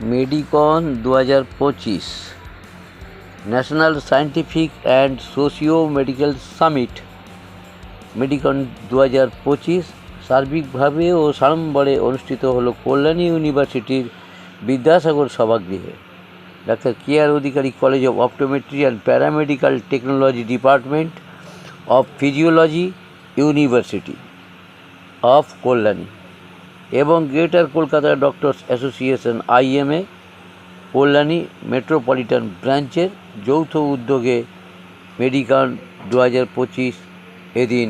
মেডিকন ২০২৫ national scientific and socio medical summit Medicon ২০২৫ সার্বিকভাবে ও সাড়ম্বরে অনুষ্ঠিত হলো কল্যাণী ইউনিভার্সিটির বিদ্যাসাগর সভাগৃহে। Doctor KR Adhikari college of optometry and paramedical technology department of physiology university of Kalyani এবং greater Kolkata doctors association IMA Kalyani metropolitan ব্রাঞ্চের যৌথ উদ্যোগে মেডিকন ২০২৫ এদিন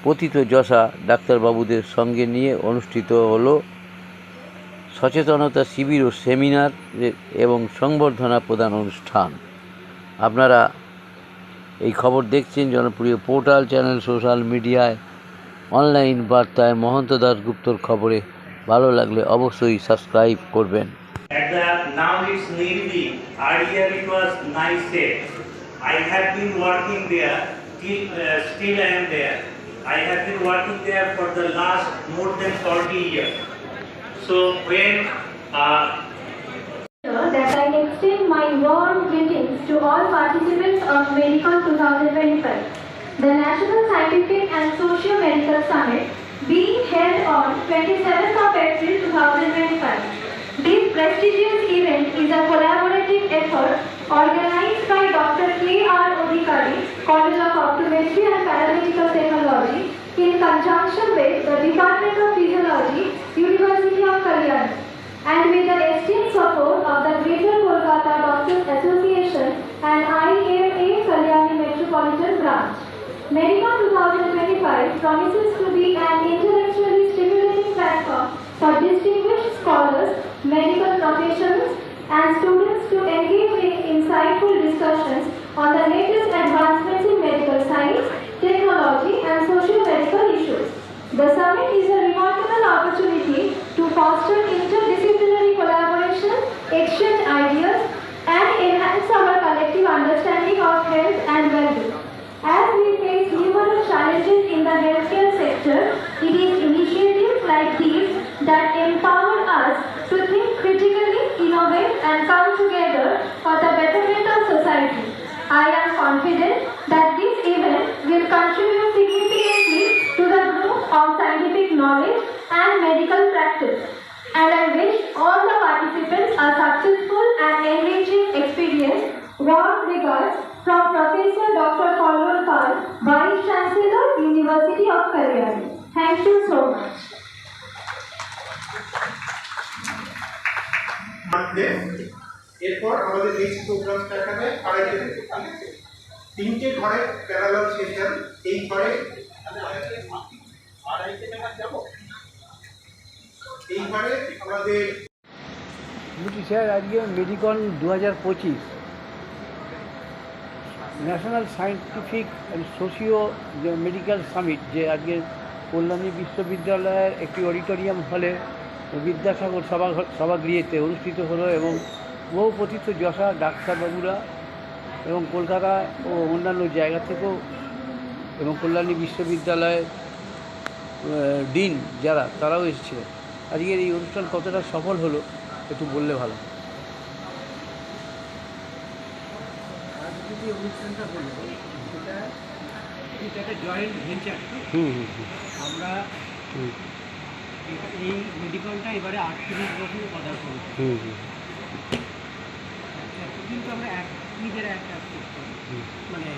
পতিতযশা ডাক্তারবাবুদের সঙ্গে নিয়ে অনুষ্ঠিত হলো সচেতনতা শিবির ও সেমিনার এবং সংবর্ধনা প্রদান অনুষ্ঠান। আপনারা এই খবর দেখছেন জনপ্রিয় পোর্টাল চ্যানেল, সোশ্যাল মিডিয়ায়, অনলাইন বার্তায় মহন্ত দাশগুপ্তর খবরে। ভালো লাগলে অবশ্যই সাবস্ক্রাইব করবেন। Now it's Nirvi. Earlier it was nice. I have been working there. Still I am there. I have been working there for the last more than 40 years. So when that I extend my warm greetings to all participants of Medicon 2025, the National Scientific and Socio-Medical Summit being held on 27th of April 2025. This prestigious event is a collaborative effort organized by Dr. K.R. Odhikari, College of Optometry and Paramedical Technology, in conjunction with the Department of Physiology, University of Kalyani, and with the esteemed support of the Greater Kolkata Doctors Association and IMA Kalyani Metropolitan Branch. Medicon 2025 promises to be an intellectually stimulating platform for distinguished scholars, medical professionals, and students to engage in insightful discussions on the latest advancements in medical science, technology, and socio-medical issues. The summit is a remarkable opportunity to foster interdisciplinary collaboration, exchange ideas, and enhance our collective understanding of health and well-being. As we face numerous challenges in the healthcare sector, it is initiatives like these that empower us to think critically, innovate, and come together for the betterment of society. I am confident that this event will contribute significantly to the growth of scientific knowledge and medical practice, and I wish all the participants a successful and enriching experience. Warm regards from Professor Dr. Kolwal Pal, Vice Chancellor, University of Kalyani. Thank you so much. এরপর আমাদের next প্রোগ্রামটা হবে আড়াইটে থেকে তিনটে ঘরে parallel session. এই ঘরে আমাদের স্যার আজকে মেডিকন 2025 national scientific and socio medical summit যে আজকে কল্যাণী বিশ্ববিদ্যালয়ের একটি অডিটোরিয়াম হলে বিদ্যাসাগর সভাগৃহেতে অনুষ্ঠিত হলো এবং বহু পতিতযশা ডাক্তারবাবুরা এবং কলকাতা ও অন্যান্য জায়গা থেকেও এবং কল্যাণী বিশ্ববিদ্যালয়ের ডিন যারা তারাও এসেছিল। আজকের এই অনুষ্ঠান কতটা সফল হলো একটু বললে ভালো। আজকে যে অনুষ্ঠানটা হলো এটা একটা জয়েন্ট ভেঞ্চার। আমরা এই মেডিকলটা এবারে 38 বছর পদার্পণ করেছি। কিন্তু আমরা নিজেরা একটা মানে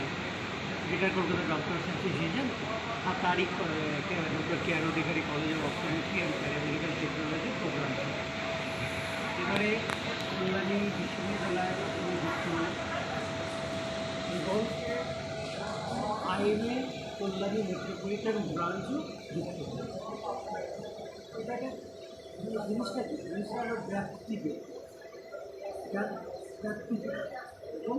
গ্রেটার কলকাতা ডক্টরস অ্যাসোসিয়েশন আর তারই doctor K R Adhikari college of optometry and paramedical technology programme. এবারে কল্যাণী বিশ্ববিদ্যালয় এবং IMA কল্যাণী মেট্রোপলিটন ব্রাঞ্চও যুক্ত। এটাকে জিনিসটা কি, জিনিসটা হলো ব্যক্তিকে এবং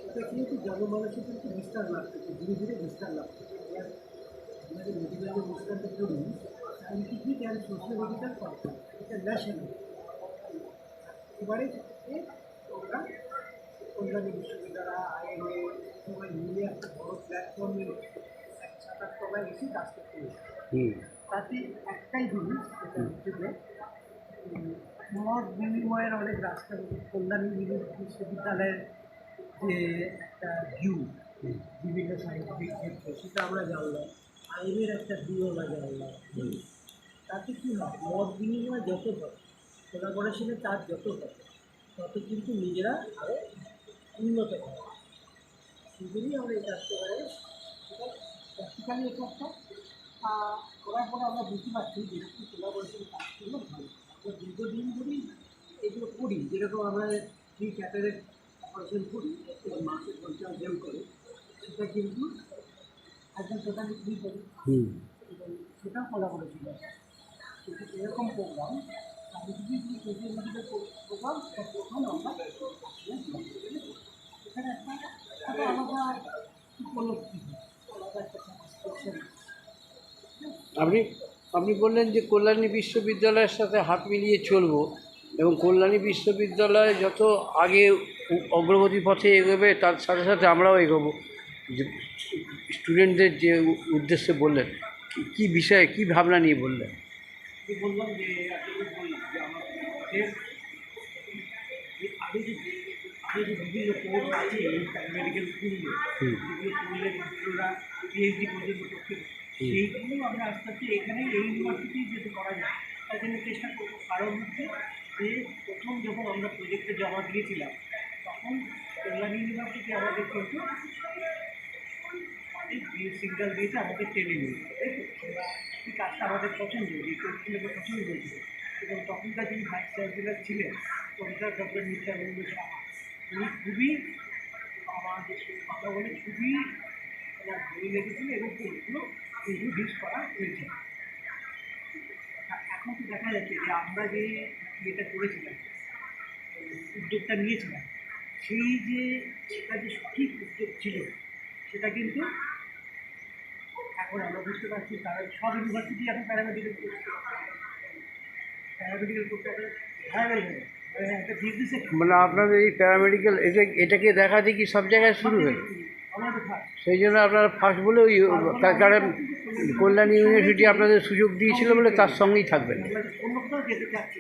এটা কিন্তু জনমানুষের কিন্তু বিস্তার লাভ করছে, ধীরে ধীরে বিস্তার লাভ করছে। আমাদের মেডিকেল যে অনুষ্ঠানটা করি scientific and socio medical conference, এটা ন্যাশনাল। এবারে আমরা কল্যাণী বিশ্ববিদ্যালয় IMA সবাই মিলে একটা বড় প্ল্যাটফর্মে এক ছাতার তলায় এসে কাজ করতে হয়েছে। তাতে একটাই জিনিস, এটা হচ্ছে যে মত বিনিময়ের অনেক রাস্তা কল্যাণী বিশ্ববিদ্যালয়ের যে একটা ভিউ বিভিন্ন সাইন্টিফিক ক্ষেত্রে সেটা আমরা জানলাম, আইনের একটা ভিউ আমরা জানলাম। তাতে কী হয়, মত বিনিময় যত হয়, কোলাবোরেশনের কাজ যত হয়, তত কিন্তু নিজেরা আরও উন্নত হয়। সেজন্যই আমরা এই কাজটা করে সেটা প্র্যাকটিক্যালি এটা একটা করার পরে আমরা বুঝতে পারছি যে এরকম কোলাবোরেশন কাজগুলো ভালো। আমরা দীর্ঘদিন ধরেই এগুলো করি, যেরকম আমরা ফ্রি ক্যাটারের অপারেশন করি, মাসে 50 জন করে, সেটা কিন্তু একদম টোটালি ফ্রি করি এবং সেটাও কোলাবোরেশন আছে। কিন্তু এরকম প্রোগ্রাম সাইন্টিফিক প্রোগ্রাম সেটা প্রথম আমরা এখানে একটা আলাদা উপলব্ধি, আলাদা একটা স্যাটিসফ্যাকশন। আপনি আপনি বললেন যে কল্যাণী বিশ্ববিদ্যালয়ের সাথে হাত মিলিয়ে চলবো এবং কল্যাণী বিশ্ববিদ্যালয় যত আগে অগ্রগতি পথে এগোবে তার সাথে সাথে আমরাও এগোবো। যে স্টুডেন্টদের যে উদ্দেশ্যে বললেন, কী বিষয়ে কী ভাবনা নিয়ে বললেন? আমি বললাম যে বললাম যে আমাদের আগে যে বিভিন্ন কোর্স আছে মেডিকেল স্কুলে, যেগুলো করলে ছাত্ররা পিএইচডি পর্যন্ত করতে পারে, সেইগুলো আমরা আস্তে আস্তে এখানে এই ইউনিভার্সিটি যেতে করা যায় তার জন্য চেষ্টা করবো। কারণ হচ্ছে যে প্রথম যখন আমরা প্রজেক্টে জমা দিয়েছিলাম তখন কল্যাণী ইউনিভার্সিটি আমাদের কিন্তু সিগন্যাল দিয়েছে আমাদের ট্রেনিং নিয়েছে, তাই তো? এই কাজটা আমাদের পছন্দ, এই কোর্সগুলোকে পছন্দ হয়েছিল। এবং তখনকার যিনি ভাইস চ্যান্সেলার ছিলেন প্রফেসর ডক্টর নিত্যানন্দ সাহা, উনি খুবই আমাদের সঙ্গে কথা বলে খুবই ওনার ভালো লেগেছিল এবং কোর্সগুলো ইন্ট্রোডিউস করা হয়েছে। এখন তো দেখা যাচ্ছে যে আমরা যে ইয়েটা করেছিলাম, উদ্যোগটা নিয়েছিলাম, সেই যে সেটা যে সঠিক উদ্যোগ ছিল সেটা কিন্তু এখন আমরা বুঝতে পারছি। তারা সব ইউনিভার্সিটি এখন প্যারামেডিক্যাল করতে একটা ভাইরাল হয়ে একটা বিজনেসে মানে আপনাদের এই প্যারামেডিক্যাল এটাকে দেখা দেখি সব জায়গায় শুরু হয়, আমাদের ফার্স্ট। সেই জন্য আপনারা ফার্স্ট বলেও কারণ কল্যাণী ইউনিভার্সিটি আপনাদের সুযোগ দিয়েছিল বলে তার সঙ্গেই থাকবেন। আমরা অন্য কোথাও যেতে চাচ্ছি,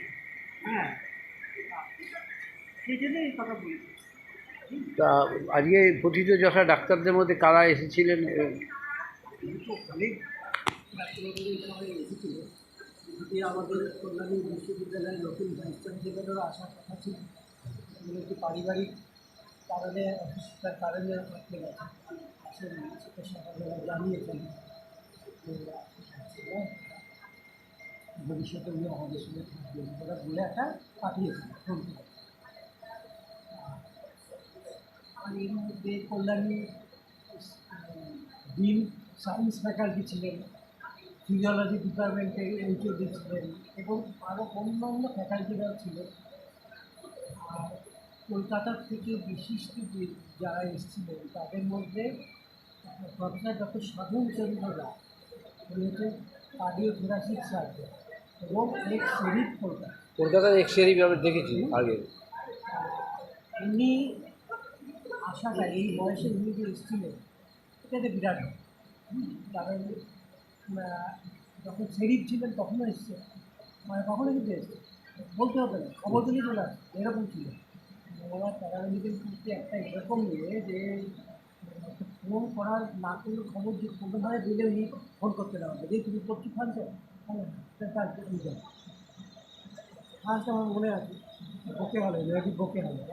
হ্যাঁ, সেই জন্য এই কথা বলেছি। তা আজকে প্রথিতযশা ডাক্তারদের মধ্যে কারা এসেছিলেন? কিন্তু অনেক ডাক্তারবাবুদের সবাই এসেছিল, যদি আমাদের কল্যাণী বিশ্ববিদ্যালয়ের নতুন ভাইস চ্যান্সেলরও আসার কথা ছিল, এগুলো একটু পারিবারিক কারণে অসুস্থতার কারণে থাকতে গেছে, আসেন সেটা সকালবেলা জানিয়েছেন যে ভবিষ্যতে উনি আমাদের সঙ্গে থাকবেন ওরা বলে একটা পাঠিয়েছিল ফোন করে। আর এর মধ্যে কল্যাণী ডিন সায়েন্স ফ্যাকাল্টি ছিলেন, ফিজিওলজি ডিপার্টমেন্টের এইচওডি ছিলেন এবং আরও অন্যান্য ফ্যাকাল্টিরাও ছিলেন। আর কলকাতার থেকে বিশিষ্ট যে যারা এসেছিলেন তাদের মধ্যে প্রফেসর ডক্টর সাধন চন্দ্র রায়, উনি হচ্ছেন কার্ডিওথোরাসিক সার্জন এবং এক্স শেরিফ কলকাতা। কলকাতার এক্স-রে আমি দেখেছি আগে। উনি আশাটা এই বয়সে উনি যে এসেছিলেন এটাতে বিরাট, কারণ যখন শেরিফ ছিলেন তখনও এসছে, মানে কখনো কিন্তু এসছে, বলতে হবে না, খবর দিলে চলে আসছে, এরকম ছিল। ওরা প্যারামেডিক্যাল করতে একটা এরকম নিয়ে যে ফোন করার না করলে খবর যে কোনোভাবে দিলে উনি ফোন করতে না হবে, যে তুমি করছি ফানছো তার ফার্স্ট আমার মনে আছে বকে হলে মেয়েটি বকে হলে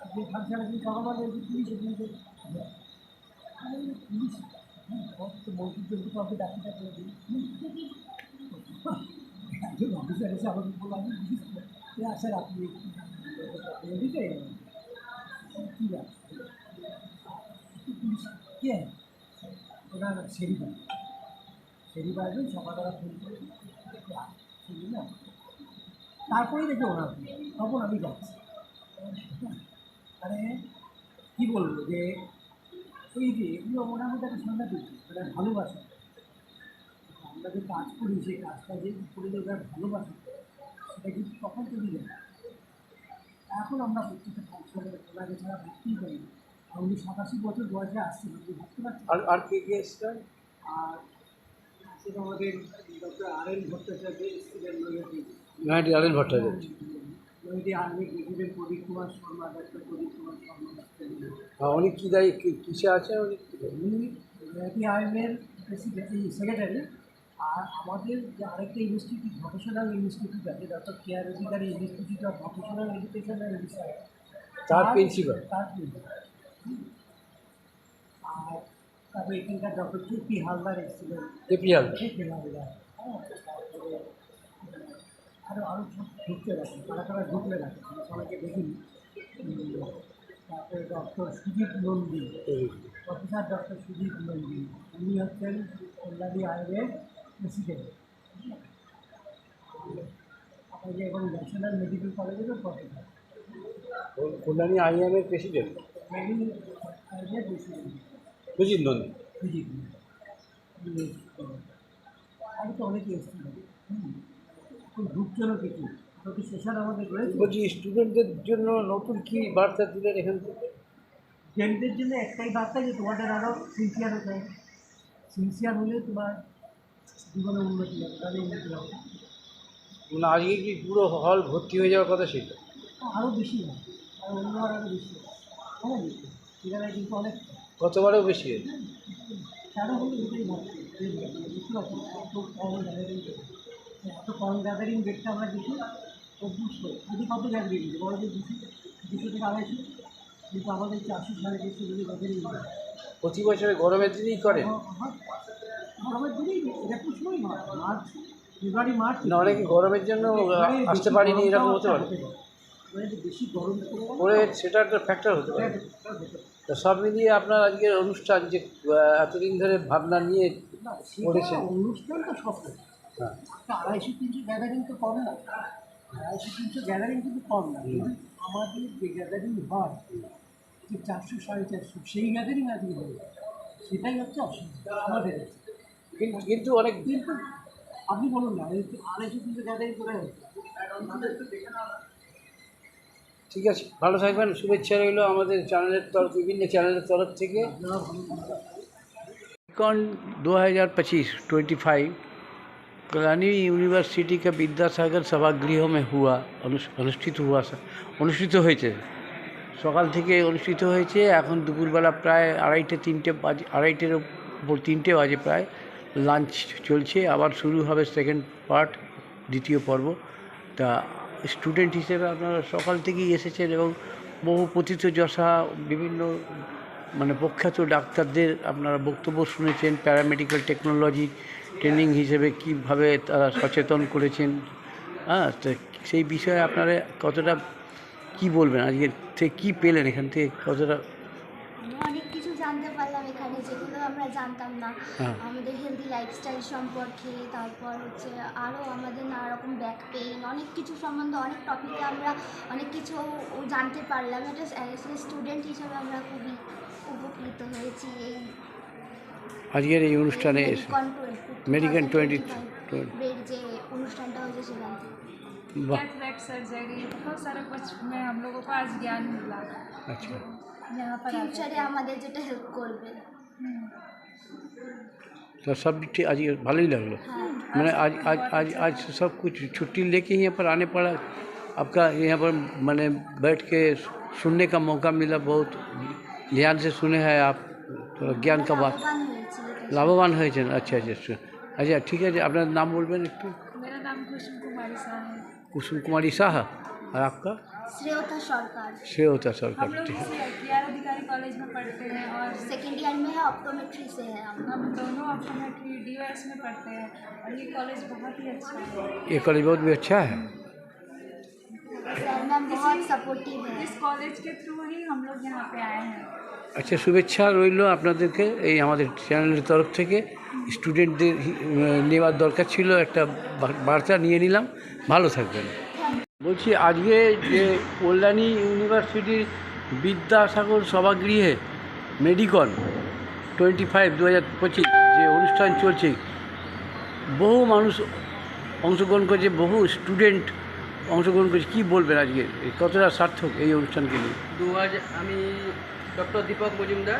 আপনি ফাংশন আপনি সকালবেলা পুলিশে পুলিশে পুলিশ মন্ত্রীর জন্য কাউকে ডাক্তার করে দিই, একজন অফিসার এসে আমাকে বললাম স্যার আপনি দিতে কী ব্যাপার পুলিশ কে ওনার সেরিবা আসবেন সকালবেলা ফোন করে শুনি না, তারপরেই দেখি ওনার তখন আমি যাচ্ছি। মানে কী বলবো যে এই যে এগুলো মোটামুটি একটা সাংঘাতিক মানে ভালোবাসা, আমরা যে কাজ করি সেই কাজটা যে করে যে ওরা ভালোবাসা সেটা কিন্তু তখন তৈরি যায়। এখন আমরা প্রত্যেকটা ফাংশনে ওনাকে ছাড়া ভাবতেই পারি না। আর উনি 87 বছর বয়সে আসছেন, আপনি ভাবতে পারছেন। আর কে কে এসছেন? আর সেটা আমাদের ডক্টর আর এন ভট্টাচার্য এসেছিলেন, নয়াটি আর এন ভট্টাচার্য। ওই যে আর্মি প্রেসিডেন্ট প্রদীপ কুমার শর্মা, ডক্টর প্রদীপ কুমার শর্মা আসছেন। উনি কী দায়ী কিসে আছে উনি? উনি রেডি আর্মির প্রেসিডেন্ট সেক্রেটারি। আর আমাদের যে আরেকটা ইনস্টিটিউট, ভোকেশনাল ইনস্টিটিউট আছে, doctor care Adhikari institute of vocational education and research, তার প্রিন্সিপাল। তার প্রিন্সিপাল। আর তারপরে এখানকার ডক্টর কেপি হালদার এসেছিলেন। কেপি হালদার। কেপি হালদার, হ্যাঁ। তারপরে আরও সব ঢুকতে রাখে, তারা ঢুকলে রাখে, সবাইকে দেখিনি। তারপরে doctor Sujit Nandi, professor doctor Sujit Nandi, উনি হচ্ছেন কল্যাণী আইনের প্রেসিডেন্ট। আমাদের এবং ন্যাশনাল মেডিকেল কলেজেরও প্রফেসর। কল্যাণী আইএমের প্রেসিডেন্ট মেডিকেল আইনের প্রেসিডেন্ট সুজিত নন্দী। সুজিত নন্দী আগে তো অনেকে এসেছিলেন। এখন ঢুকছেনও কিছু প্রতি সেশন আমাদের রয়েছে। বলছি স্টুডেন্টদের জন্য নতুন কি বার্তা দিলেন এখান থেকে? স্টুডেন্টদের জন্য একটাই বার্তা যে তোমাদের আরও সিনসিয়ার হতে হবে। সিনসিয়ার হলে তোমার জীবনে উন্নতি হবে, তাহলে উন্নতি হবে। মানে আজকে কি পুরো হল ভর্তি হয়ে যাওয়ার কথা ছিল? আরও বেশি হয়, আর অন্যবার আরও বেশি হয়। হ্যাঁ, এখানে কিন্তু অনেক গতবারেও বেশি হয়েছে। তারা হলে এটাই ভাবছি বুঝতে পারছি এত কম গ্যাদারিং ডেটটা আমরা দেখি অভ্যুস করি। যদি কত গ্যাদারিং দিই বড় যে 200 থেকে 250, কিন্তু আমাদের 400 450 যদি গ্যাদারিং হয়। প্রতি বছরে গরমের দিনেই করে গরমের দিনেই এরকম সময় হয়, মার্চ, ফেব্রুয়ারি, মার্চ। না, অনেকে গরমের জন্য আসতে পারিনি, এরকম হতে পারে। বেশি গরম করে সেটা একটা ফ্যাক্টর হতে পারে। তো সব মিলিয়ে আপনার আজকের অনুষ্ঠান যে এতদিন ধরে ভাবনা নিয়ে করেছেন, অনুষ্ঠান তো সফল। হ্যাঁ, 250-300 গ্যাদারিং তো কম না, 250-300 গ্যাদারিং কিন্তু কম না। কিন্তু আমাদের যে গ্যাদারিং হয় যে 400-450, সেই গ্যাদারিং আজকে হয়, সেটাই হচ্ছে অসুবিধা আমাদের। কিন্তু অনেক কিন্তু আপনি বলুন না, 250-300 গ্যাদারিং কোথায় হচ্ছে? ঠিক আছে, ভালো থাকবেন, শুভেচ্ছা রইল আমাদের চ্যানেলের তরফ, বিভিন্ন চ্যানেলের তরফ থেকে। कॉन-২০২৫ कल्याणी यूनिवर्सिटी का विद्यासागर सभागृह में हुआ অনুষ্ঠিত হয়েছে। সকাল থেকে অনুষ্ঠিত হয়েছে। এখন দুপুরবেলা প্রায় 2:30-3 উপর 3টে বাজে প্রায়। লাঞ্চ চলছে, আবার শুরু হবে সেকেন্ড পার্ট, দ্বিতীয় পর্ব। তা স্টুডেন্ট হিসেবে আপনারা সকাল থেকেই এসেছেন এবং বহু পতিতযশা বিভিন্ন মানে প্রখ্যাত ডাক্তারদের আপনারা বক্তব্য শুনেছেন। প্যারামেডিক্যাল টেকনোলজি ট্রেনিং হিসেবে কীভাবে তারা সচেতন করেছেন, হ্যাঁ, তো সেই বিষয়ে আপনারা কতটা কি বলবেন? আজকে থেকে কী পেলেন এখান থেকে, কতটা? অনেক কিছু জানতে পারলাম এখানে, যেগুলো আমরা জানতাম না। আমাদের হেলদি লাইফস্টাইল সম্পর্কে, তারপর হচ্ছে আরও আমাদের নানা রকম ব্যাক পেইন, অনেক কিছু সম্বন্ধে অনেক টপিকে আমরা অনেক কিছু জানতে পারলাম। এটা স্টুডেন্ট হিসেবে আমরা খুবই উপকৃত হয়েছি এই আজকের এই অনুষ্ঠানে মেডিকেল 20 যে অনুষ্ঠানটা হয়েছে সেখান থেকে। कैटरेक्ट सर्जरी, बहुत सारा कुछ में हम लोगों को आज ज्ञान मिला। अच्छा, यहाँ पर ফিউচারে আমাদের যেটা হেল্প করবে। तो सब ठीक, आज भालो ही लगलो। मैंने आज सब कुछ छुट्टी लेके यहाँ पर आने पड़ा। आपका यहाँ पर मैंने बैठ के सुनने का मौका मिला, बहुत ध्यान से सुने हैं आप, थोड़ा ज्ञान का बात। लाभवान হয়েছেন। अच्छा अच्छा अच्छा, ठीक है। আপনার নাম বলবেন একটু? मेरा नाम कुसुम कुमारी शाह है। कुसुम कुमारी शाह। और आपका? श्रेयता सरकार। श्रेयता सरकार, हम लोग ठीक है। केआर अधिकारी कॉलेज में पढ़ते हैं और सेकेंड ईयर में है, ऑप्टोमेट्री से है हम दोनों ऑप्टोमेट्री DOS में पढ़ते हैं। और ये कॉलेज बहुत ही अच्छा है। ये कॉलेज बहुत भी अच्छा है। सर मैम बहुत सपोर्टिव है। इस कॉलेज के थ्रू ही हम लोग यहाँ पे आए हैं। আচ্ছা, শুভেচ্ছা রইল আপনাদেরকে এই আমাদের চ্যানেলের তরফ থেকে। স্টুডেন্টদের নেওয়ার দরকার ছিল, একটা বার্তা নিয়ে নিলাম। ভালো থাকবেন। বলছি আজকে যে কল্যাণী ইউনিভার্সিটির বিদ্যাসাগর সভাগৃহে মেডিকন 2025 যে অনুষ্ঠান চলছে, বহু মানুষ অংশগ্রহণ করেছে, বহু স্টুডেন্ট অংশগ্রহণ করেছে। কী বলবেন আজকে কতটা সার্থক এই অনুষ্ঠানকে নিয়ে? আমি doctor Dipak Majumdar,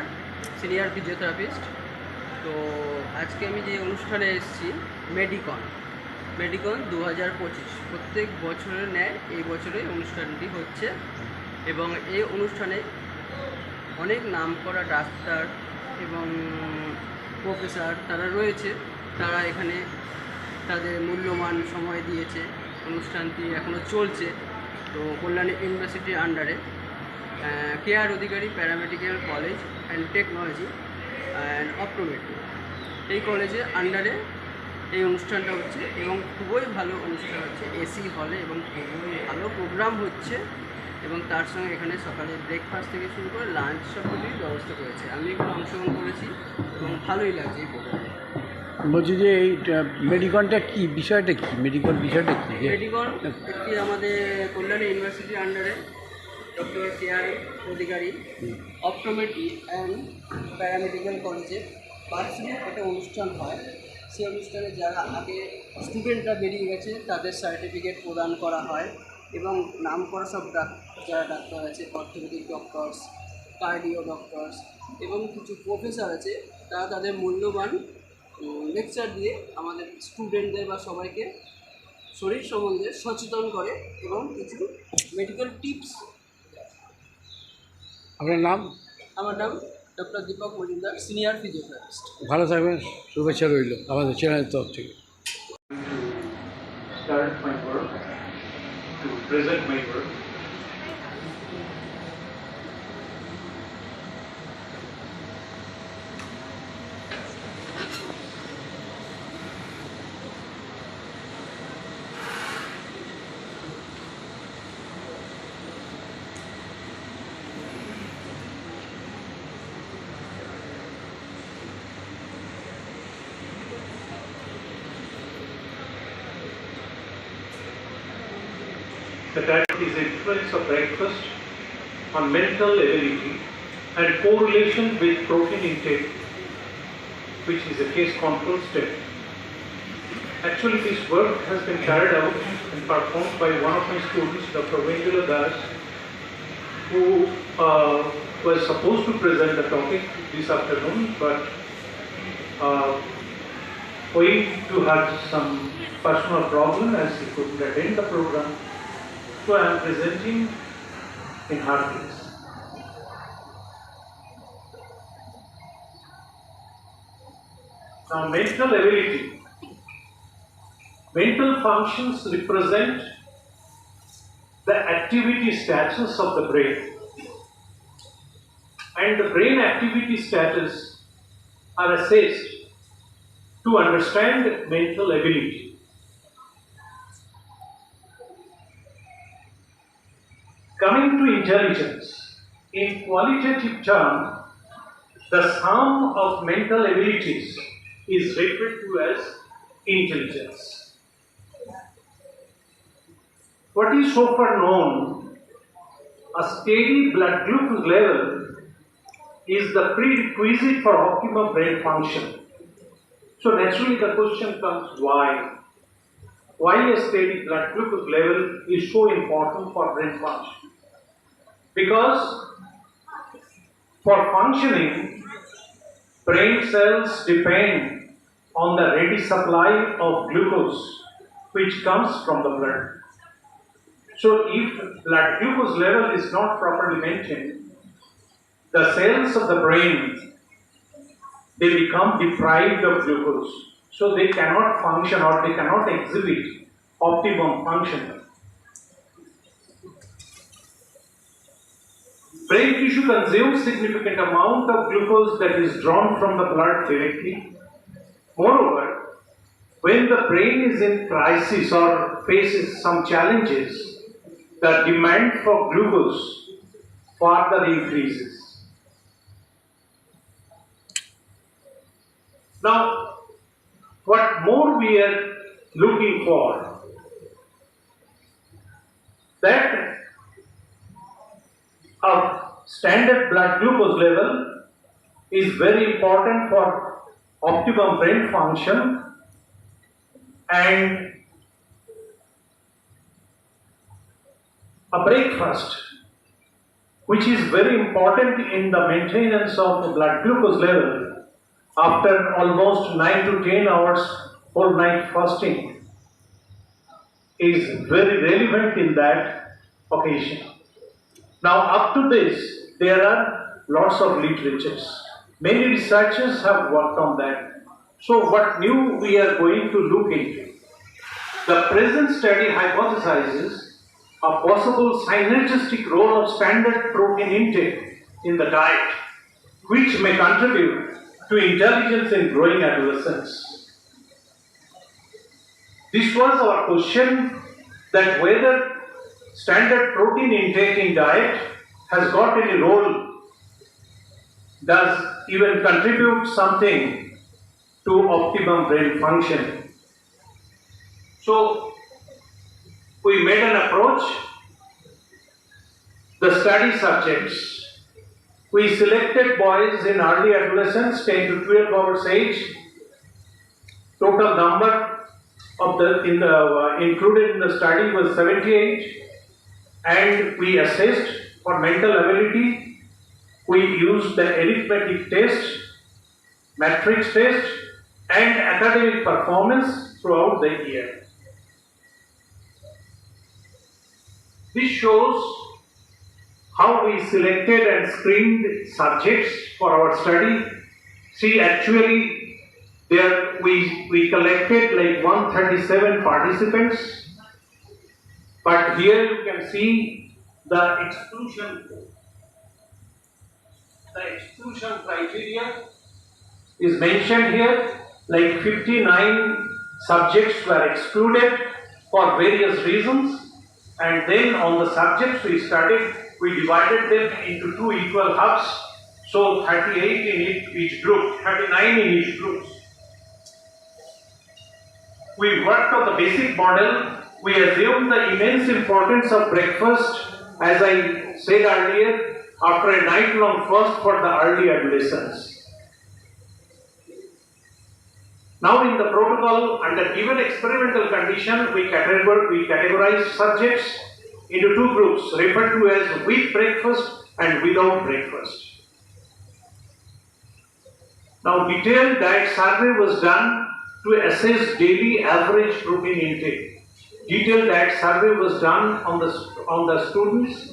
senior physiotherapist. তো আজকে আমি যে অনুষ্ঠানে এসেছি মেডিকন মেডিকন 2025 প্রত্যেক বছরের ন্যায় এই বছরে অনুষ্ঠানটি হচ্ছে এবং এই অনুষ্ঠানে অনেক নামকরা ডাক্তার এবং প্রফেসর তারা রয়েছে, তারা এখানে তাদের মূল্যবান সময় দিয়েছে। অনুষ্ঠানটি এখনও চলছে। তো কল্যাণী ইউনিভার্সিটির আন্ডারে KR Adhikari paramedical college and technology and optometry এই কলেজের আন্ডারে এই অনুষ্ঠানটা হচ্ছে এবং খুবই ভালো অনুষ্ঠান হচ্ছে এসি হলে এবং খুবই ভালো প্রোগ্রাম হচ্ছে এবং তার সঙ্গে এখানে সকালে ব্রেকফাস্ট থেকে শুরু করে লাঞ্চ সব কিছুই ব্যবস্থা করেছে। আমি এখানে অংশগ্রহণ করেছি এবং ভালোই লাগছে এই প্রোগ্রামে। বলছি যে এই মেডিকনটা কি বিষয়টা কি বিষয়টা কি মেডিকন একটি আমাদের কল্যাণী ইউনিভার্সিটির আন্ডারে doctor K R Adhikari optometry and paramedical কলেজের বার্ষিক একটা অনুষ্ঠান হয়। সেই অনুষ্ঠানে যারা আগে স্টুডেন্টরা বেরিয়ে গেছে তাদের সার্টিফিকেট প্রদান করা হয় এবং নাম করা সব যারা ডাক্তার আছে, অর্থোপেডিক ডক্টরস, কার্ডিও ডক্টরস এবং কিছু প্রফেসর আছে, তারা তাদের মূল্যবান লেকচার দিয়ে আমাদের স্টুডেন্টদের বা সবাইকে শরীর সম্বন্ধে সচেতন করে এবং কিছু মেডিকেল টিপস। আপনার নাম? আমার নাম doctor Dipak Majumdar, senior physiotherapist. ভালো থাকবেন, শুভেচ্ছা রইল আমাদের চ্যানেলের তরফ থেকে। Start my work, to present my work. The title is Influence of Breakfast on Mental Ability and Correlation with Protein Intake, which is a case control study. Actually, this work has been carried out and performed by one of my students, Dr. Vendula Das, who was supposed to present the topic this afternoon, but owing to have some personal problem as he couldn't attend the program. So I am presenting in her place. Now, mental ability. Mental functions represent the activity status of the brain. And the brain activity status are assessed to understand mental ability. Coming to intelligence, in qualitative term, the sum of mental abilities is referred to as intelligence. What is so far known, a steady blood glucose level is the prerequisite for optimum brain function. So naturally the question comes, why? Why a steady blood glucose level is so important for brain function? Because for functioning, brain cells depend on the ready supply of glucose which comes from the blood. So if blood glucose level is not properly maintained, the cells of the brain, they become deprived of glucose. So they cannot function or they cannot exhibit optimum function. Brain tissue consumes significant amount of glucose that is drawn from the blood directly. Moreover, when the brain is in crisis or faces some challenges, the demand for glucose further increases. Now, what more we are looking for? That a standard blood glucose level is very important for optimum brain function, and a breakfast which is very important in the maintenance of the blood glucose level after almost 9 to 10 hours whole night fasting is very relevant in that occasion. Now, up to this, there are lots of literatures. Many researchers have worked on that. So, what new we are going to look into? The present study hypothesizes a possible synergistic role of standard protein intake in the diet, which may contribute to intelligence in growing adolescents. This was our question, that whether standard protein intake in diet has got any role, does even contribute something to optimum brain function. So, we made an approach. The study subjects, we selected boys in early adolescence, 10 to 12 hours age. Total number of the included in the study was 78, and we assessed for mental ability. We used the arithmetic test, matrix test, and academic performance throughout the year. This shows how we selected and screened subjects for our study. See, actually, there we collected like 137 participants, but here you can see the exclusion. The exclusion criteria is mentioned here, like 59 subjects were excluded for various reasons. And then on the subjects we studied, we divided them into two equal halves, so 38 in each group, 39 in each group. We worked on the basic model. We assumed the immense importance of breakfast, as I said earlier, after a night-long fast for the early adolescents. Now in the protocol, under given experimental condition, we categorize subjects into two groups referred to as with breakfast and without breakfast. Now detailed diet survey was done to assess daily average protein intake. Detailed diet survey was done on the students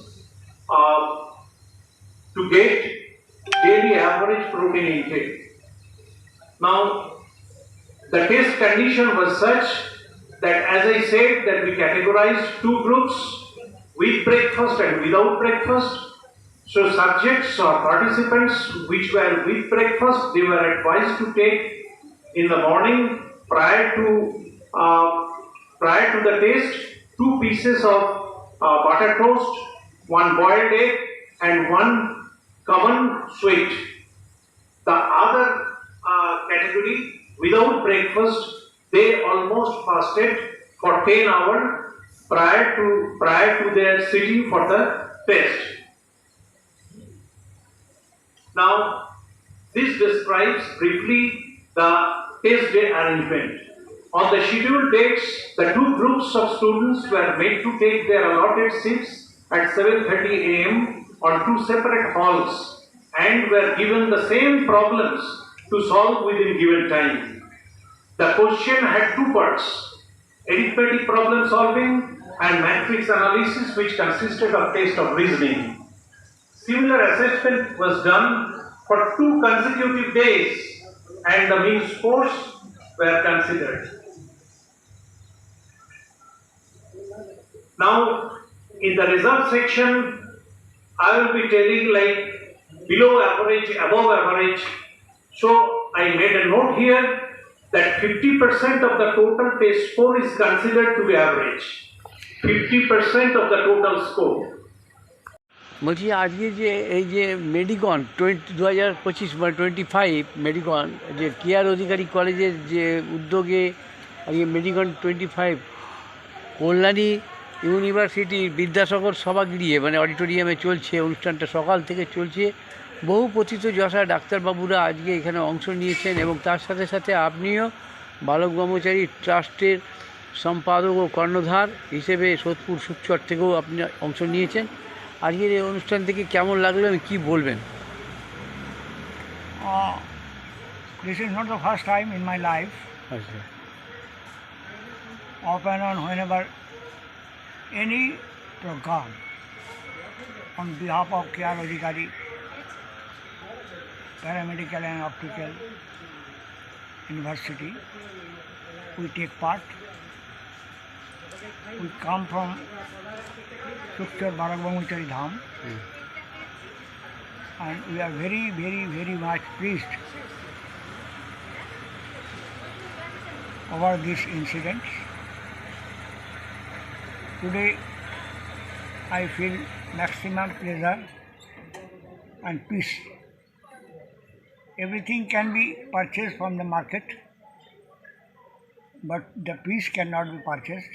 to get daily average protein intake. Now, the test condition was such that, as I said, that we categorized two groups, with breakfast and without breakfast. So subjects or participants which were with breakfast, they were advised to take in the morning prior to the test 2 pieces of butter toast, 1 boiled egg, and 1 common sweet. The other category, without breakfast, they almost fasted for 10 hours prior to their sitting for the test. Now, this describes briefly the test day arrangement. On the scheduled dates, the two groups of students were made to take their allotted seats at 7:30 a.m. on 2 separate halls and were given the same problems to solve within given time. The question had 2 parts: arithmetic problem solving and matrix analysis, which consisted of test of reasoning. Similar assessment was done for 2 consecutive days and the mean scores were considered. Now, in the result section, I will be telling like below average, above average. So, I made a note here that 50% of the total test score is considered to be average. 50% of the total score. বলছি আজকে যে এই যে মেডিকন 2025 বা 25 মেডিকন যে care অধিকারী কলেজের যে উদ্যোগে আজকে মেডিকন 25 কল্যাণী ইউনিভার্সিটির বিদ্যাসাগর সভাগৃহে মানে অডিটোরিয়ামে চলছে, অনুষ্ঠানটা সকাল থেকে চলছে। বহু প্রথিতযশা ডাক্তারবাবুরা আজকে এখানে অংশ নিয়েছেন এবং তার সাথে সাথে আপনিও বালক ব্রহ্মচারী ট্রাস্টের সম্পাদক ও কর্ণধার হিসেবে সোদপুর সুচর থেকেও আপনি অংশ নিয়েছেন। আজকের এই অনুষ্ঠান থেকে কেমন লাগলো এবং কী বলবেন? This is not the first time in my life. Off and on, whenever any program on behalf of Care Adhikari, Paramedical and Optical University, we take part. We come from Sukchar Bharakbhamutari Dham, and we are very much pleased over this incident. Today I feel maximum pleasure and peace. Everything can be purchased from the market, but the peace cannot be purchased,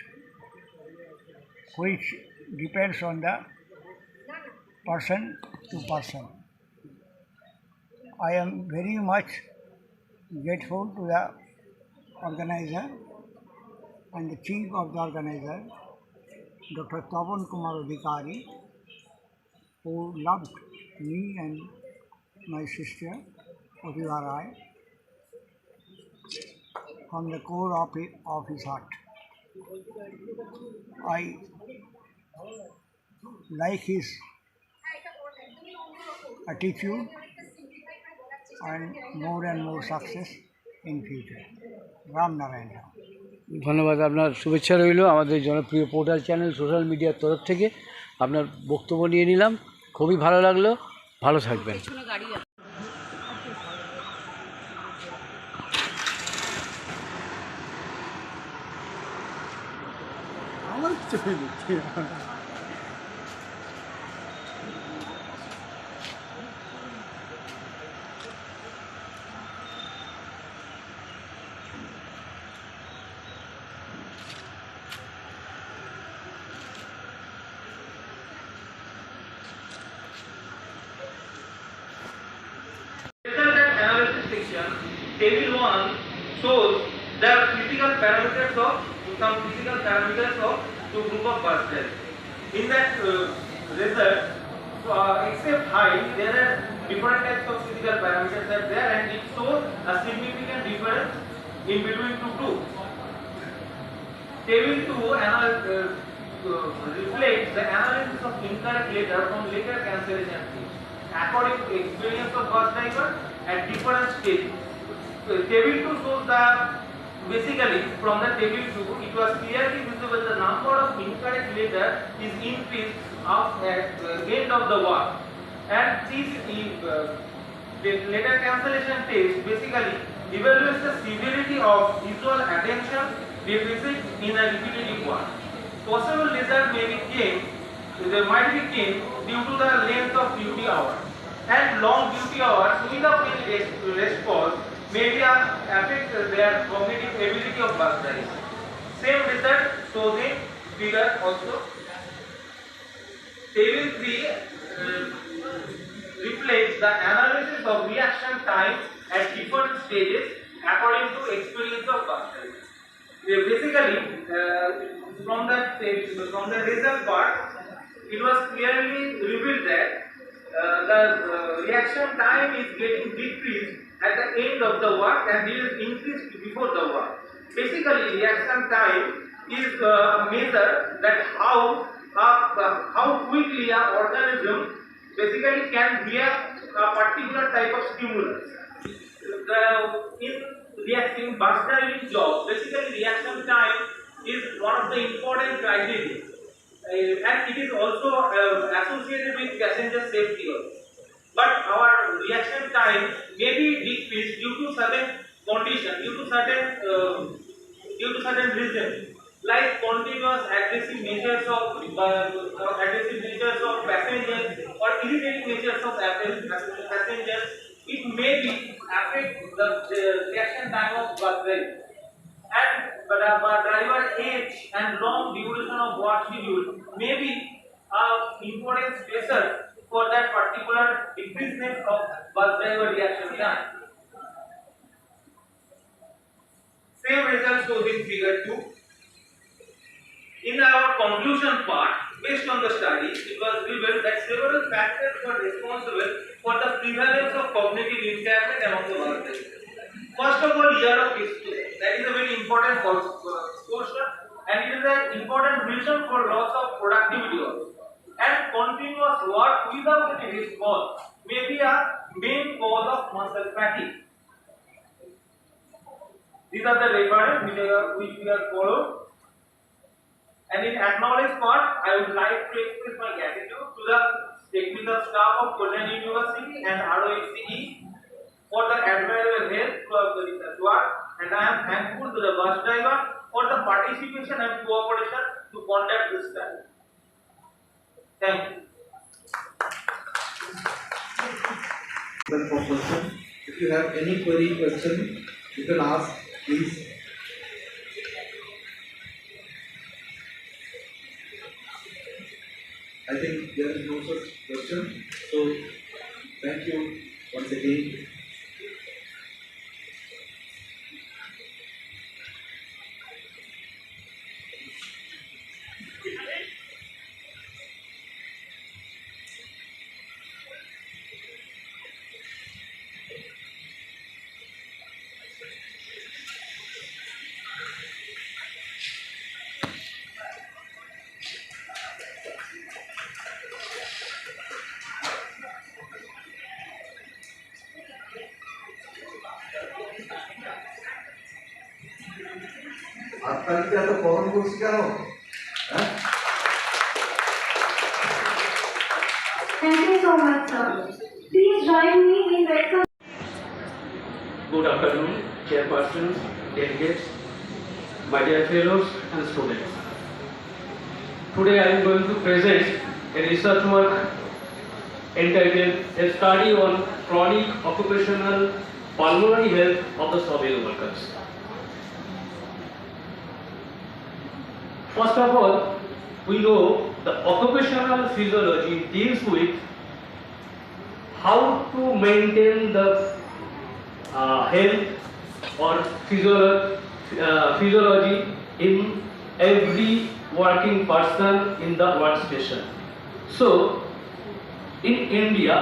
which depends on the person to person. I am very much grateful to the organizer and the chief of the organizer, Dr. Tapan Kumar Adhikari, who loved me and my sister, Pratibha Rai, from the core of his heart. I like his attitude and more success in future. Ram Narayan. ধন্যবাদ, আপনার শুভেচ্ছা রইল আমাদের জনপ্রিয় portal channel social মিডিয়ার তরফ থেকে। আপনার বক্তব্য নিয়ে নিলাম, খুবই ভালো লাগলো, ভালো থাকবেন। আমার চেপে দিচ্ছি। Analysis section, table 1 shows the physical parameters of two group of bus cells. In that result, except height, there are different types of physical parameters are there, and it shows a significant difference in between two groups. Table 2 reflects the analysis of incorrect letter from letter cancellation fees according to experience of bus driver at different stages. Table 2 shows the basically from the table 2 it was clearly visible the number of incorrect letter is increased at the end of the work, and this the letter cancellation test basically evaluates the severity of visual attention deficit in a repetitive work. Possible result may be gained, there might be gained due to the length of duty hours, and long duty hours without any rest pause may be affect their cognitive ability of bus driving. Same result shows in figure also. Table 3 reflects the analysis of reaction time at different stages according to experience of bus driving. Basically, from the result part, it was clearly revealed that the reaction time is getting decreased at the end of the work, and it is increased before the work. Basically, reaction time is measure that how quickly an organism basically can react a particular type of stimulus. In reacting bus driving job, basically reaction time is one of the important criteria, and it is also associated with passenger safety also. But our reaction time may be decreased due to certain condition, due to certain reasons, like continuous aggressive natures of passengers or irritating natures of passengers. It may be affect the reaction time of bus driving, and driver age and long duration of work schedule may be important stressor for that particular decreasement of bus driver reaction time. Same result shows in figure 2. In our conclusion part, based on the study, it was revealed that several factors were responsible for the prevalence of cognitive impairment among the bus drivers. First of all, year of experience. That is a very important portion, and it is an important reason for loss of productivity also. And continuous work without any response may be a main cause of muscle fatigue. These are the references which we are followed. And in acknowledged part, I would like to express my gratitude to the technical staff of Konyali University and ROHCE for the admirable help throughout the research work, and I am thankful to the bus driver for the participation and cooperation to conduct this study. Thank you. For question. If you have any query, question, you can ask, please. I think there is no such question. So, thank you once again. আপনাকে এত কখন করছি কেন? Thank you so much, sir. Please join me in welcoming. Good afternoon, chairpersons, delegates, my dear fellows and students. Today I am going to present a research work entitled A Study on Chronic Occupational Pulmonary Health of the Soil Workers. First of all, we know the occupational physiology deals with how to maintain the health or physiology in every working person in the workstation. So, in India,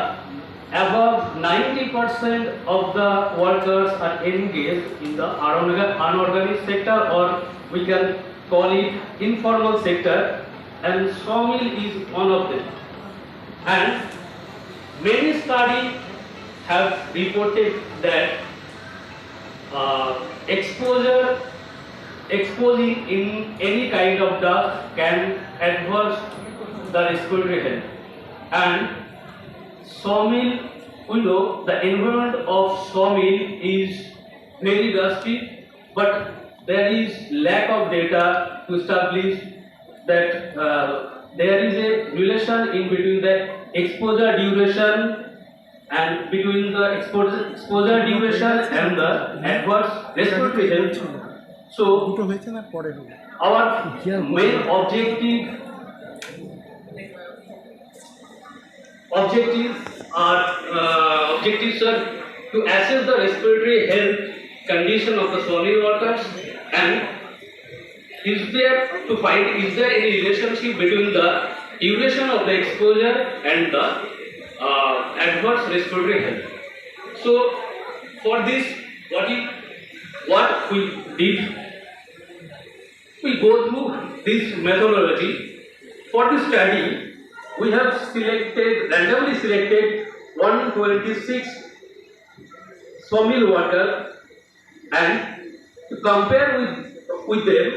above 90% of the workers are engaged in the unorganized sector, or we can call it informal sector, and sawmill is one of them. And many studies have reported that exposing in any kind of dust can adverse the respiratory health. And sawmill, we know the environment of sawmill is very dusty, but there is lack of data to establish that there is a relation in between the exposure duration and between the exposure duration and the adverse respiratory health. So our main objectives are to assess the respiratory health condition of the sawmill workers, and is there any relationship between the duration of the exposure and the adverse respiratory health. So for this, what we did, we go through this methodology. For this study, we have randomly selected 126 sawmill workers, and to compare with them,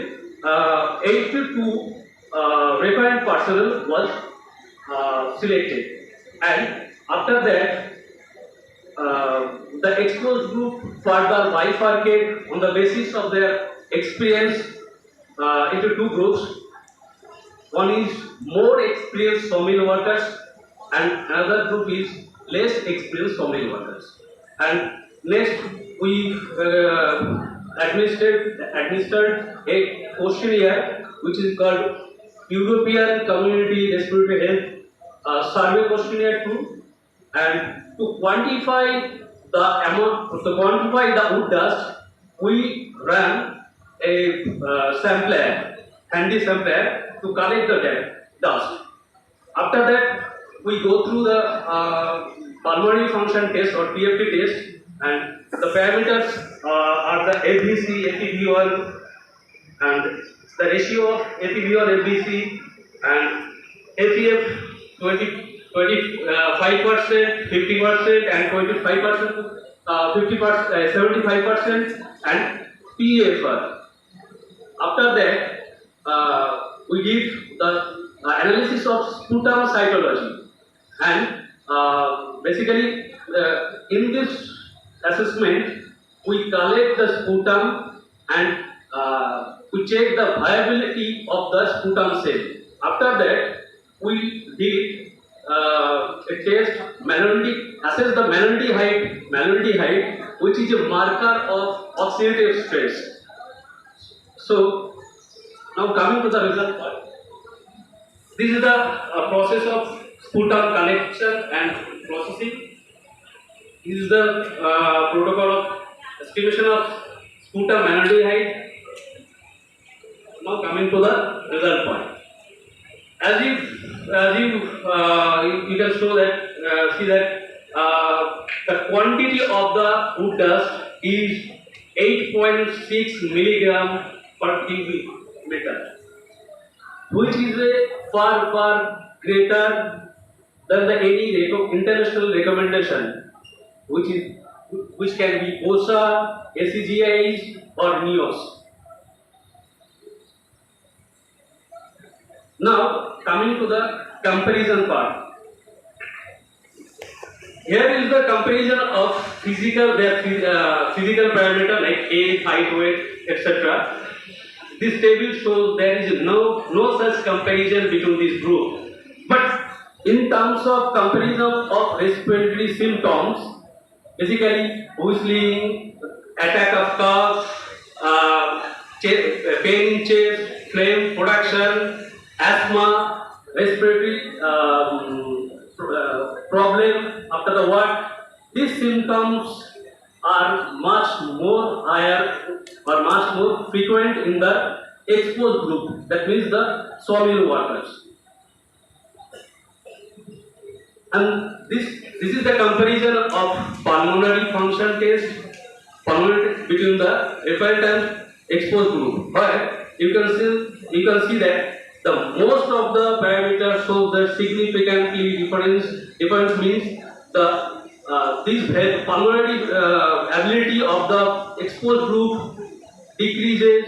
82 referent personnel was selected, and after that the exposed group further bifurcated on the basis of their experience into two groups. One is more experienced sawmill workers and another group is less experienced sawmill workers. And next we administered a questionnaire which is called European Community Respiratory Health Survey Questionnaire 2, and to quantify the wood dust, we ran a handy sampler to collect the dust. After that, we go through the pulmonary function test or PFT test, and the parameters are the FVC, FEV1, and the ratio of FEV1 FVC and APF 25%, 50%, and 25%, 50%, 75%, and PFR. After that, we did the analysis of sputum cytology, and basically in this assessment we collect the sputum and we check the viability of the sputum cell. After that, we did a test, assess the malondihyde, which is a marker of oxidative stress. So now coming to the result part, this is the process of sputum collection and processing. This is the protocol of estimation of sputum malondihyde. Now coming to the result point. As you can show that see that the quantity of the wood dust is 8.6 milligram per cubic meter, which is a far greater than the any international recommendation, which can be OSHA, ACGIs or NIOS. Now coming to the comparison part. Here is the comparison of physical parameter like age, height, weight, etc. This table shows there is no such comparison between these groups. But in terms of comparison of respiratory symptoms, basically whistling, attack of cough, pain in chest, phlegm production, asthma, respiratory problem after the work, these symptoms are much more higher or much more frequent in the exposed group, that means the sawmill workers. And this is the comparison of pulmonary function test between the referent and exposed group. But you can see that the most of the parameters show the significantly difference means the this pulmonary ability of the exposed group decreases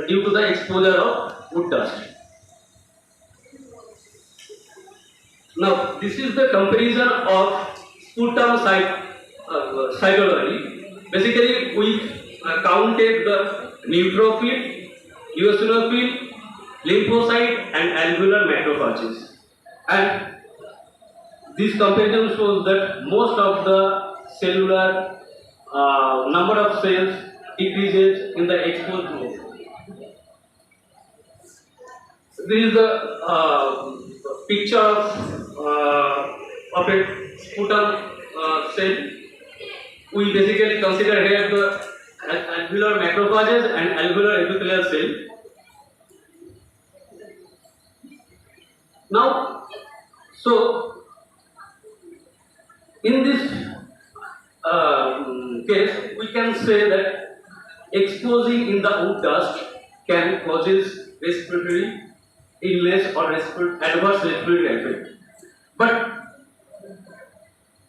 due to the exposure of wood dust. Now this is the comparison of sputum cytology. Basically we counted the neutrophil, eosinophil, lymphocyte and alveolar macrophages, and this comparison shows that most of the cellular number of cells decreases in the exposed group. This is the picture of a sputum cell. We basically consider here the alveolar macrophages and alveolar epithelial cell. Now, so in this case, we can say that exposing in the wood dust can causes respiratory illness or adverse respiratory effect. But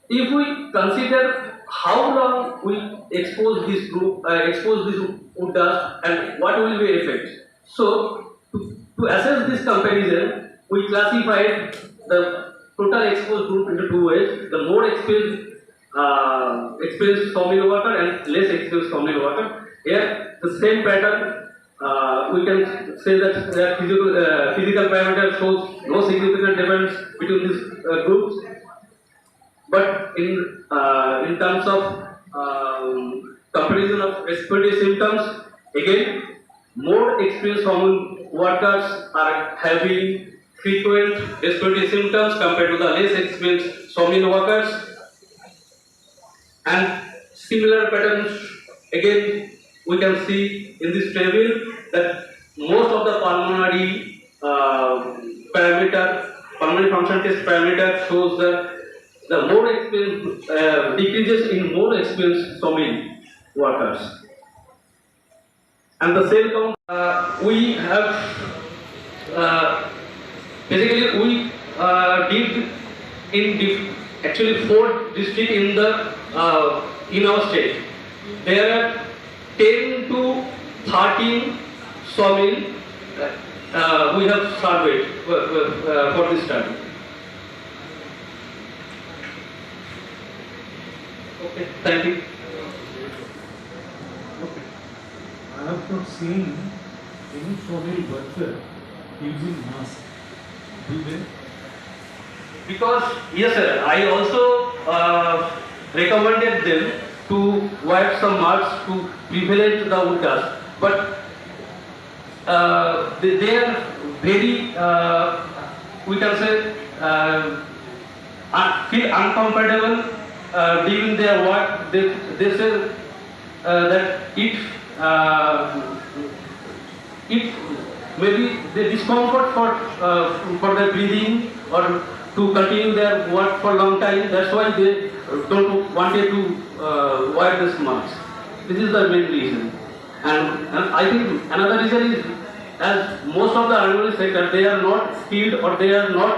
if we consider how long we expose this wood dust and what will be effect, so to assess this comparison, we classified the total exposed group into two ways: the more experienced sawmill worker and less experienced sawmill worker. Here, the same pattern. We can say that the physical parameter shows no significant difference between these groups. But in terms of comparison of respiratory symptoms, again, more experienced sawmill workers are having frequent respiratory symptoms compared to the less experienced sawmill workers. And similar patterns, again, we can see in this table that most of the pulmonary function test parameter shows that the more experienced decreases in more experienced sawmill workers. And the cell count we have basically we did in actually 4 districts in our state. There are 10 to 13 sawmill we have surveyed for this study. Okay, thank you. Okay. I have not seen any sawmill worker using mask. Do they? Because yes sir, I also recommended them to wear some masks to prevent the wood dust, but they are very we can say feel uncomfortable during their work. They say that it maybe the discomfort for their breathing or to continue their work for a long time. That's why they don't wanted to wear this mask. This is the main reason. And I think another reason is, as most of the animal sector, they are not skilled or they are not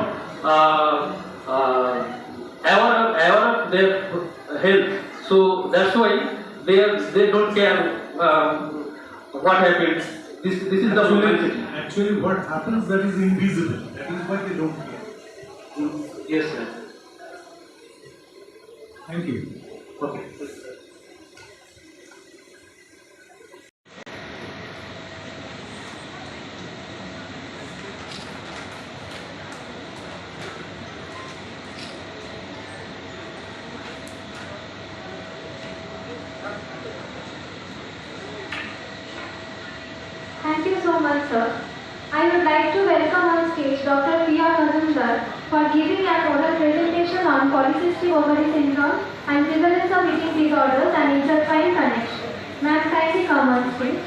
aware of their health. So that's why they don't care what happens. This is the moment. Actually, what happens that is invisible. That is why they don't care. Yes, sir. Thank you. Okay. Thank you so much, sir. I would like to welcome on stage Dr. Priya Mazumdar for giving an oral presentation on polycystic ovary syndrome and prevalence of eating disorders and intertwined connection. Ma'am, kindly come on stage.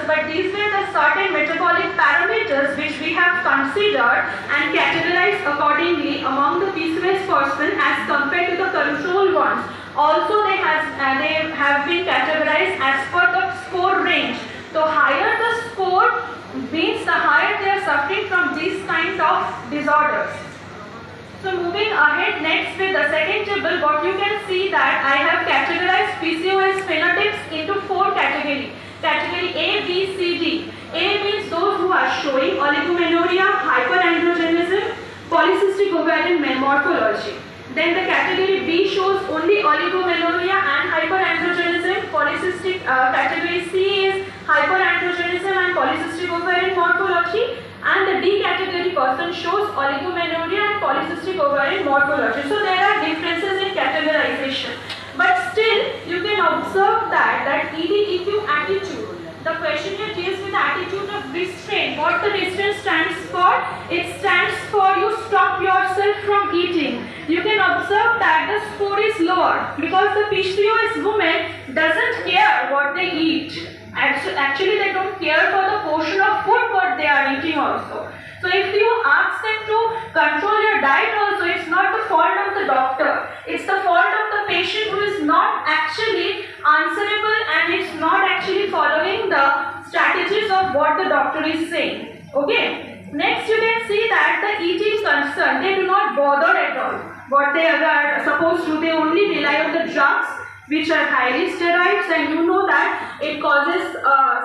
But these were the certain metabolic parameters which we have considered and categorized accordingly among the PCOS person as compared to the control ones. Also, they have been categorized as per the score range. So higher the score means the higher they are suffering from these kinds of disorders. So moving ahead next with the second table, what you can see that I have categorized PCOS phenotypes into 4 categories. Category A, B, C, D. A means those who are showing oligomenorrhea, hyperandrogenism, polycystic ovarian morphology. Then the category B shows only oligomenorrhea and hyperandrogenism. Polycystic category C is hyperandrogenism and polycystic ovarian morphology. And the D category person shows oligomenorrhea and polycystic ovarian morphology. So there are differences in categorization. But still, you can observe that ED-EQ attitude. The questionnaire deals with the attitude of restraint. What the restraint stands for? It stands for you stop yourself from eating. You can observe that the score is lower because the PCOS woman doesn't care what they eat. Actually, they don't care for the portion of food what they are eating also. So if you ask them to control your diet also, it's not the fault of the doctor. It's the fault of the patient who is not actually answerable and it's not actually following the strategies of what the doctor is saying. Okay. Next you can see that the eating concern, they do not bother at all. What they are supposed to, they only rely on the drugs which are highly steroids, and you know that it causes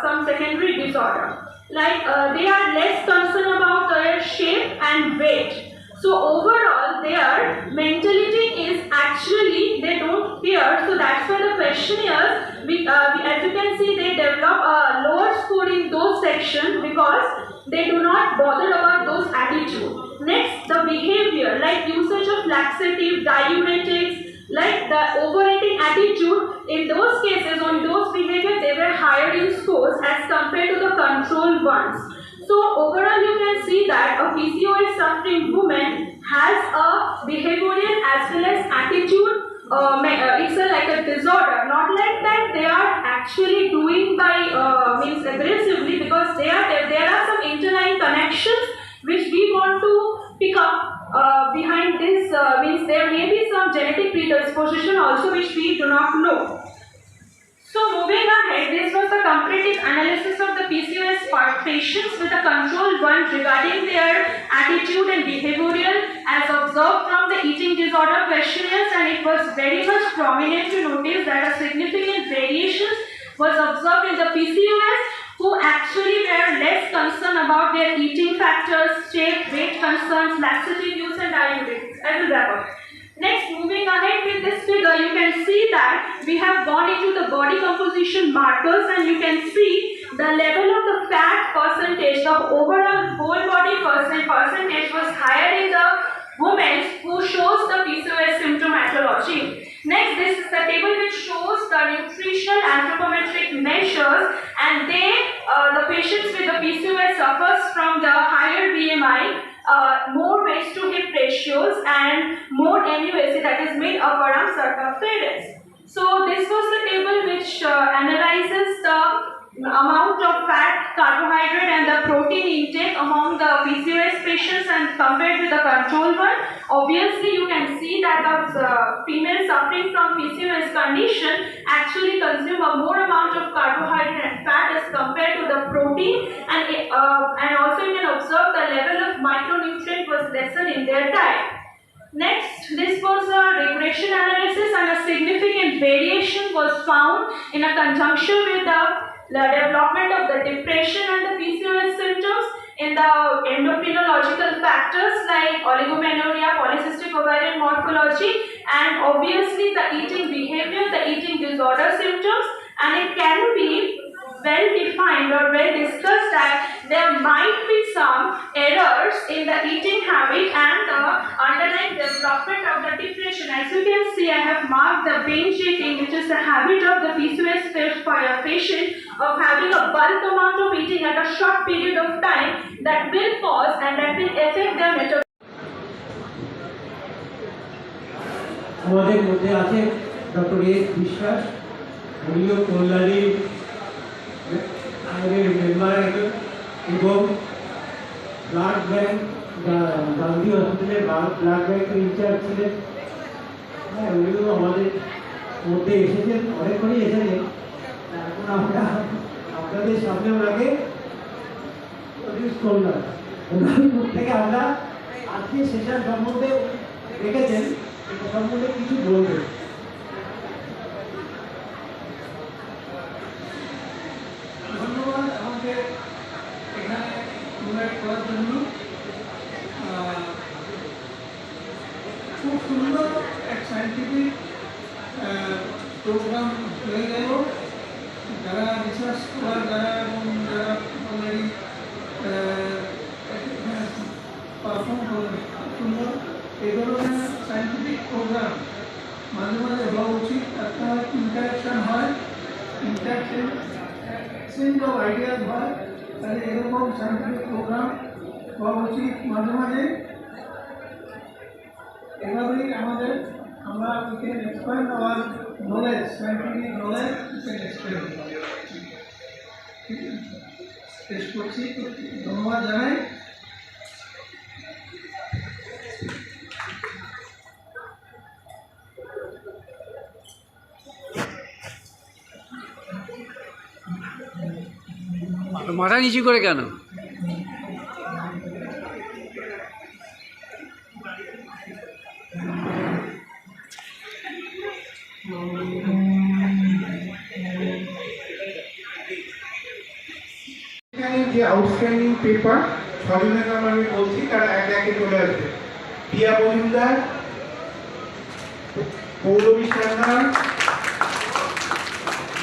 some secondary disorder. Like they are less concerned about their shape and weight. So overall their mentality is actually they don't care. So that's why the questionnaires, as you can see, they develop a lower score in those sections because they do not bother about those attitudes. Next, the behavior like usage of laxative, diuretics, like the overeating attitude, in those cases, on those behavior, they were higher in scores as compared to the control ones. So overall, you can see that a PCOS suffering woman has a behavioral as well as attitude. It's like a disorder. Not like that they are actually doing by means aggressively, because there are some interline connections which we want to pick up. Behind this means there may be some genetic predisposition also which we do not know. So moving ahead, this was the comparative analysis of the PCOS patients with a control one regarding their attitude and behavioral as observed from the eating disorder questionnaires, and it was very much prominent to notice that a significant variations was observed in the PCOS who actually were less concerned about their eating factors, shape, weight concerns, laxative use and diuretics. I will wrap up. Next, moving ahead with this figure, you can see that we have gone into the body composition markers, and you can see the level of the fat percentage, the overall whole body percentage was higher in the women who shows the PCOS symptomatology. Next, this is the table which shows the nutritional anthropometric measures, and the patients with the PCOS suffers from the higher BMI, more waist to hip ratios, and more MUSC, that is mid upper arm circumference. So this was the table which analyzes the amount of fat, carbohydrate and the protein intake among the PCOS patients and compared with the control one. Obviously you can see that the female suffering from PCOS condition actually consume a more amount of carbohydrate and fat as compared to the protein, and also you can observe the level of micronutrient was lesser in their diet. Next, this was a regression analysis, and a significant variation was found in a conjunction with the development of the depression and the PCOS symptoms in the endocrinological factors like oligomenorrhea, polycystic ovarian morphology, and obviously the eating behavior, the eating disorder symptoms, and it can be well defined or well discussed that there might be some errors in the eating habit and the underlying development of the depression. As you can see, I have marked the binge eating, which is the habit of the PCOS patient of having a bulk amount of eating at a short period of time that will cause and that will affect their metabolism. আমাদের মধ্যে আছে doctor S বিশ্বাস, উনিও কল্যাণী আমাদের member একজন, এবং blood bank Gandhi হসপিটালে blood ব্যাংকের ইনচার্জ ছিলেন। হ্যাঁ, উনিও আমাদের মধ্যে এসেছেন, অনেকক্ষণই এসেছেন। এখন আমরা আপনাদের সামনে ওনাকে প্রডিউস করলাম। ওনার মুখ থেকে আমরা আজকে সেটার সম্বন্ধে রেখেছেন, এটা সম্বন্ধে কিছু বলবেন। ধন্যবাদ আমাকে এখানে ইনভাইট করার জন্য। খুব সুন্দর এক সায়েন্টিফিক প্রোগ্রাম হয়ে গেল। যারা রিসার্চ করার যারা এবং যারা অলরেডি পারফর্ম করেন খুব সুন্দর। এই ধরনের সায়েন্টিফিক প্রোগ্রাম মাঝে মাঝে হওয়া উচিত। একটা ইন্টারাকশন হয়, ইন্টারাকশন এক্সচেঞ্জ অফ আইডিয়াস হয়, তাহলে এরকম সায়েন্টিফিক প্রোগ্রাম হওয়া উচিত মাঝে মাঝে। এভাবেই আমরা we can expand our knowledge, scientific knowledge we can expand। শেষ করছি, ধন্যবাদ জানাই। মাথা নিচু করে কেন? যে আউটস্ট্যান্ডিং পেপার 6 জনের নাম আমি বলছি, তারা এক একে চলে আসবে। প্রিয়া মজুমদার, পৌলমী সান্যাল,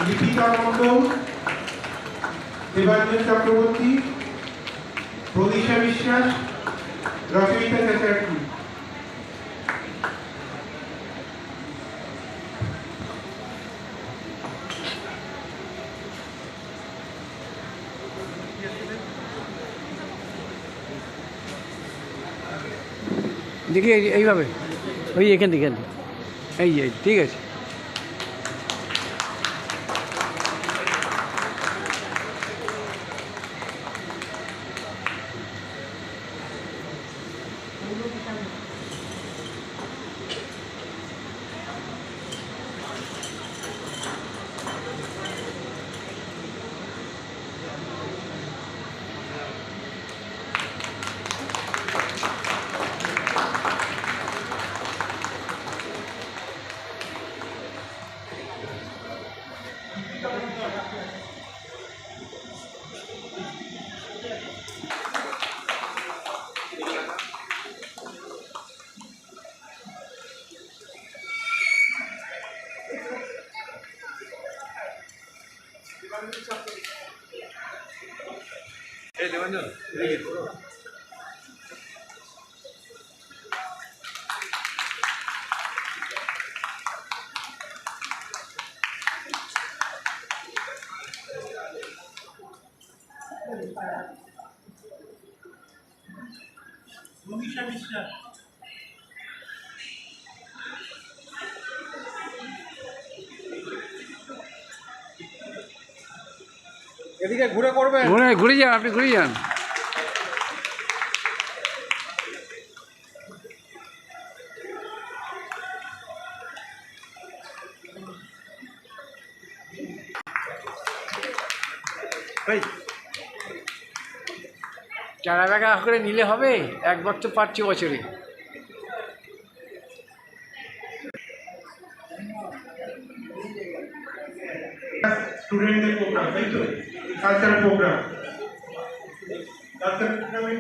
লিপিকা মণ্ডল, দেবাঞ্জন চক্রবর্তী, প্রদিশা বিশ্বাস, রচয়িতা চ্যাটার্জি। দেখি এইভাবে, ওই এখান থেকে এই ঠিক আছে। এদিকে ঘুরে করবেন। ঘুরে যান, আপনি ঘুরে যান। চারা টাকা করে নিলে হবে, একবার তো পাচ্ছি বছরে। স্টুডেন্টদের প্রোগ্রাম, তাই তো? কালচারাল প্রোগ্রাম, কালচারাল প্রোগ্রামে